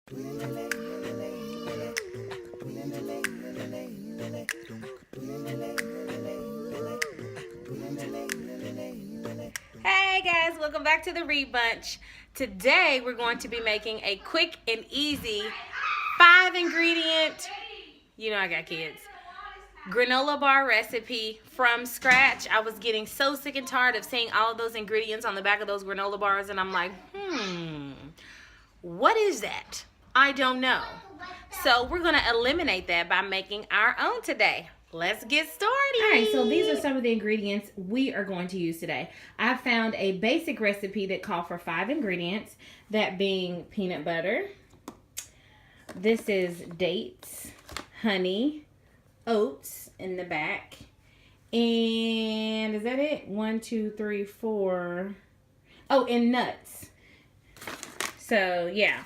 Hey guys, welcome back to the Read Bunch. Today we're going to be making a quick and easy 5-ingredient, you know I got kids, granola bar recipe from scratch. I was getting so sick and tired of seeing all of those ingredients on the back of those granola bars, and I'm like, what is that? I don't know. So we're going to eliminate that by making our own today. Let's get started. All right, so these are some of the ingredients we are going to use today. I found a basic recipe that called for 5 ingredients, that being peanut butter. This is dates, honey, oats in the back, and is that it? 1, 2, 3, 4. Oh, and nuts. So yeah.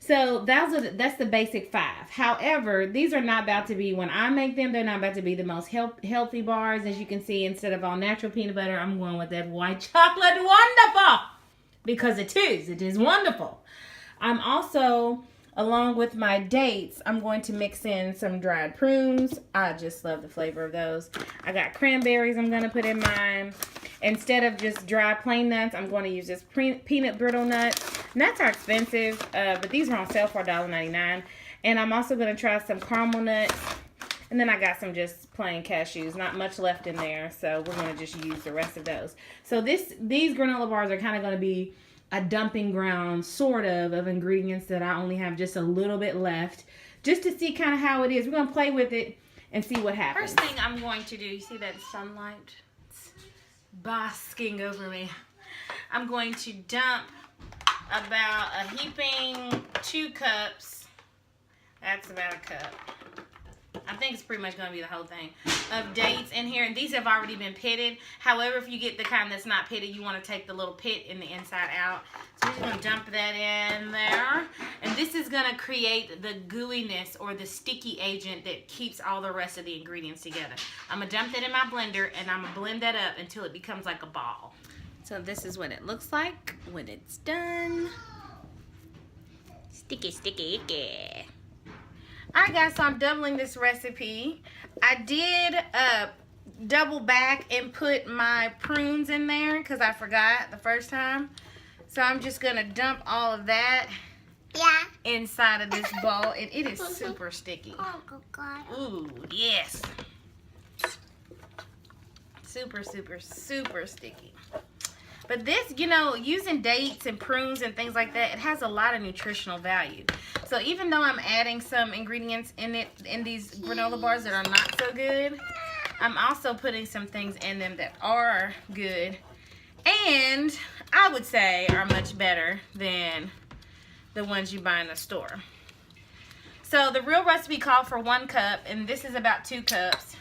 So that's the basic 5. However, these are not about to be, when I make them, they're not about to be the most healthy bars. As you can see, instead of all natural peanut butter, I'm going with that white chocolate wonderful. Because it is wonderful. I'm also, along with my dates, I'm going to mix in some dried prunes. I just love the flavor of those. I got cranberries I'm going to put in mine. Instead of just dry plain nuts, I'm going to use this peanut brittle nuts. Nuts are expensive, but these are on sale for $1.99. And I'm also going to try some caramel nuts. And then I got some just plain cashews. Not much left in there, so we're going to just use the rest of those. So these granola bars are kind of going to be a dumping ground, sort of ingredients that I only have just a little bit left. Just to see kind of how it is. We're going to play with it and see what happens. First thing I'm going to do, you see that sunlight? It's basking over me. I'm going to dump about a heaping 2 cups. That's about a cup. I think it's pretty much going to be the whole thing of dates in here. And these have already been pitted. However, if you get the kind that's not pitted, you want to take the little pit in the inside out. So we're just going to dump that in there. And this is going to create the gooiness or the sticky agent that keeps all the rest of the ingredients together. I'm going to dump that in my blender and I'm going to blend that up until it becomes like a ball. So this is what it looks like when it's done. Sticky, sticky, icky. Alright guys, so I'm doubling this recipe. I did double back and put my prunes in there because I forgot the first time. So I'm just going to dump all of that inside of this bowl. And it is super sticky. Ooh, yes. Super, super, super sticky. But this, you know, using dates and prunes and things like that, it has a lot of nutritional value. So even though I'm adding some ingredients in these granola bars that are not so good, I'm also putting some things in them that are good and I would say are much better than the ones you buy in the store. So the real recipe called for 1 cup, and this is about 2 cups.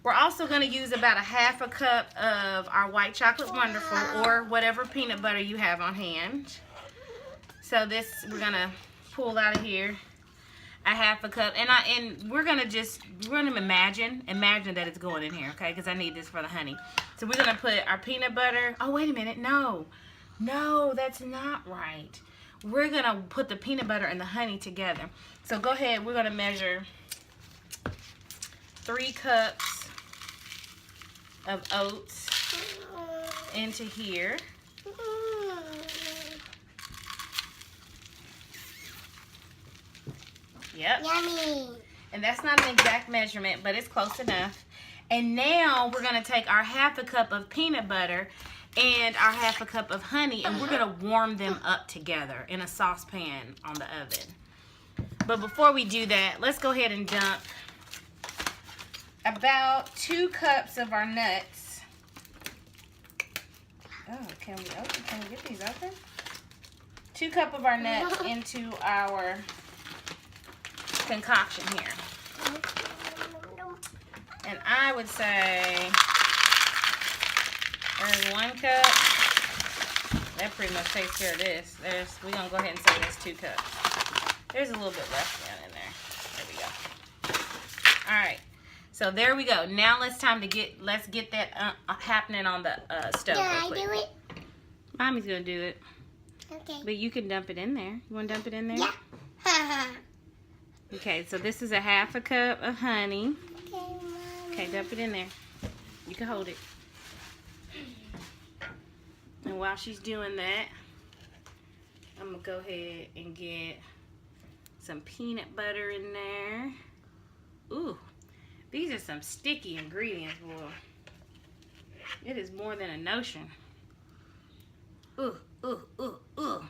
We're also going to use about a 1/2 cup of our white chocolate wonderful or whatever peanut butter you have on hand. So this we're going to pull out of here a 1/2 cup, and we're going to imagine that it's going in here, okay? Because I need this for the honey. So we're going to put our peanut butter. Oh, wait a minute. No, that's not right. We're going to put the peanut butter and the honey together. So go ahead. We're going to measure 3 cups of oats into here. Yep. Yummy. And that's not an exact measurement, but it's close enough. And now we're going to take our 1/2 cup of peanut butter and our 1/2 cup of honey, and we're going to warm them up together in a saucepan on the oven. But before we do that, let's go ahead and dump about 2 cups of our nuts. Oh, can we get these open? 2 cups of our nuts into our concoction here. And I would say there's 1 cup. That pretty much takes care of this. We're going to go ahead and say there's 2 cups. There's a little bit left down in there. There we go. All right. So there we go. Now let's get that happening on the stove. Can I do it? Mommy's gonna do it. Okay. But you can dump it in there. You want to dump it in there? Yeah. Okay, so this is a 1/2 cup of honey. Okay, Mom. Okay, dump it in there. You can hold it. And while she's doing that, I'm going to go ahead and get some peanut butter in there. Ooh, these are some sticky ingredients, boy. It is more than a notion. Ooh, ooh, ooh, ooh.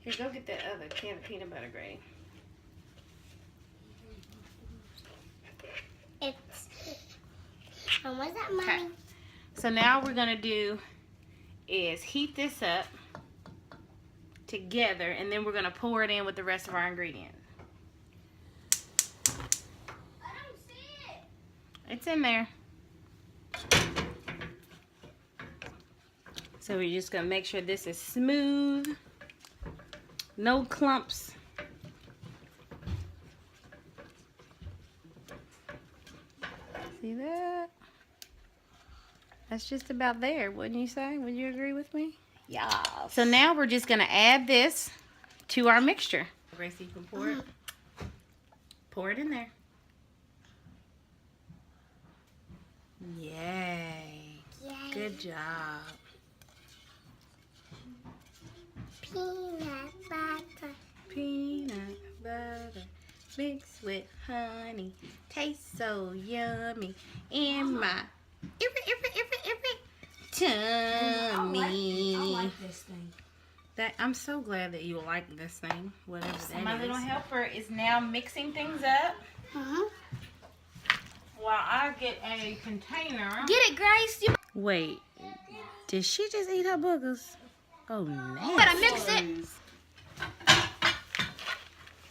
Here, go get that other can of peanut butter, Gray. It's. What's that, Mommy? Okay. So now we're going to do is heat this up together, and then we're going to pour it in with the rest of our ingredients. I don't see it. It's in there. So we're just going to make sure this is smooth. No clumps. See that? That's just about there, wouldn't you say? Would you agree with me? Yeah. So now we're just going to add this to our mixture. Grayce, you can pour it. Pour it in there. Yay. Yay. Good job. Peanut butter. Peanut butter mixed with honey. Tastes so yummy in my tummy. I like this thing. I'm so glad that you like this thing, whatever that is. My little helper is now mixing things up while I get a container. Get it, Grayce. You Wait, did she just eat her boogers? Oh, nasty. better mix it.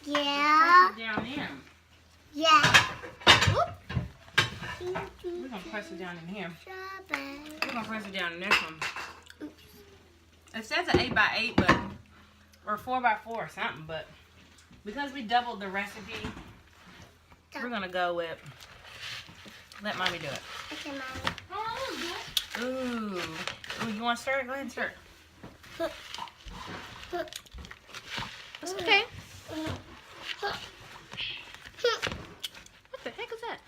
Yeah. Down in. Yeah. Whoop. We're gonna press it down in here. Strawberry. We're gonna press it down in this one. It says an 8x8, but or 4x4 or something, but because we doubled the recipe, we're gonna go with let Mommy do it. Okay, Mommy. Ooh, you want to stir it? Go ahead and stir it. It's okay. What the heck is that?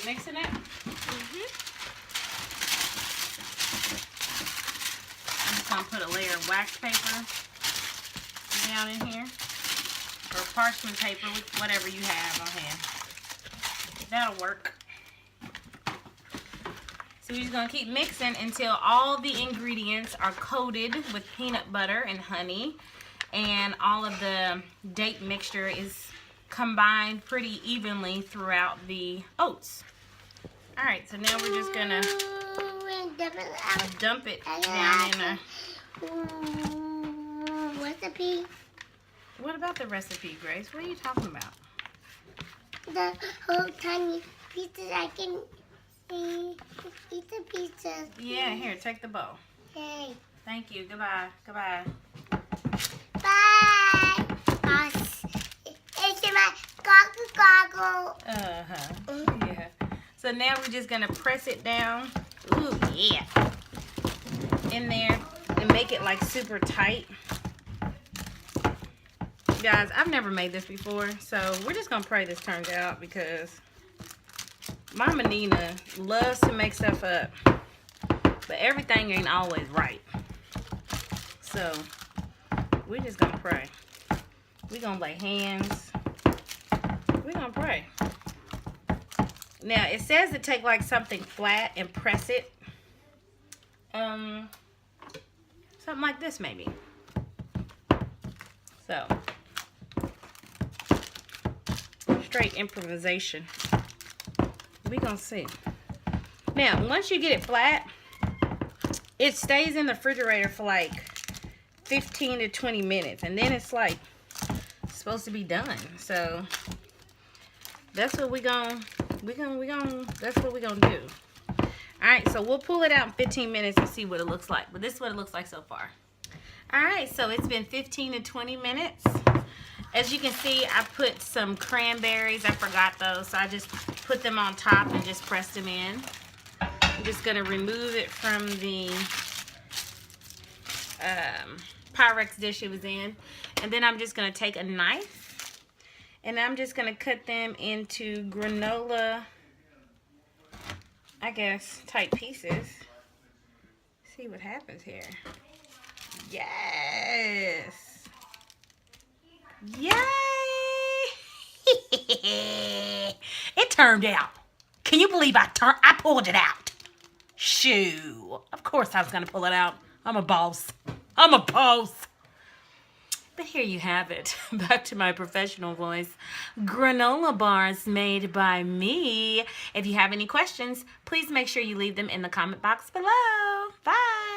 Mixing it. I'm just gonna put a layer of wax paper down in here, or parchment paper, whatever you have on hand. That'll work. So we're just gonna keep mixing until all the ingredients are coated with peanut butter and honey, and all of the date mixture is combined pretty evenly throughout the oats. All right, so now we're just gonna dump it down in a. Recipe. What about the recipe, Grayce? What are you talking about? The whole tiny pieces I can eat the pieces. Yeah, here, take the bowl. Okay. Thank you. Goodbye. Goodbye. Bye. It's my goggle. Yeah. So now we're just gonna press it down. Ooh, yeah. In there and make it like super tight. Guys, I've never made this before, so we're just gonna pray this turns out because Mama Nina loves to make stuff up, but everything ain't always right. So we're just gonna pray. We're gonna lay hands. We're gonna pray. Now it says to take like something flat and press it. Something like this maybe. So straight improvisation. We gonna see. Now once you get it flat, it stays in the refrigerator for like 15 to 20 minutes, and then it's like supposed to be done. So that's what that's what we're gonna do. All right, so we'll pull it out in 15 minutes and see what it looks like. But this is what it looks like so far. All right, so it's been 15 to 20 minutes. As you can see, I put some cranberries. I forgot those, so I just put them on top and just pressed them in. I'm just going to remove it from the Pyrex dish it was in. And then I'm just going to take a knife and I'm just going to cut them into granola, I guess, type pieces. See what happens here. Yes. Yay. It turned out. Can you believe I pulled it out? Shoo. Of course I was going to pull it out. I'm a boss. I'm a boss. But here you have it. Back to my professional voice. Granola bars made by me. If you have any questions, please make sure you leave them in the comment box below. Bye.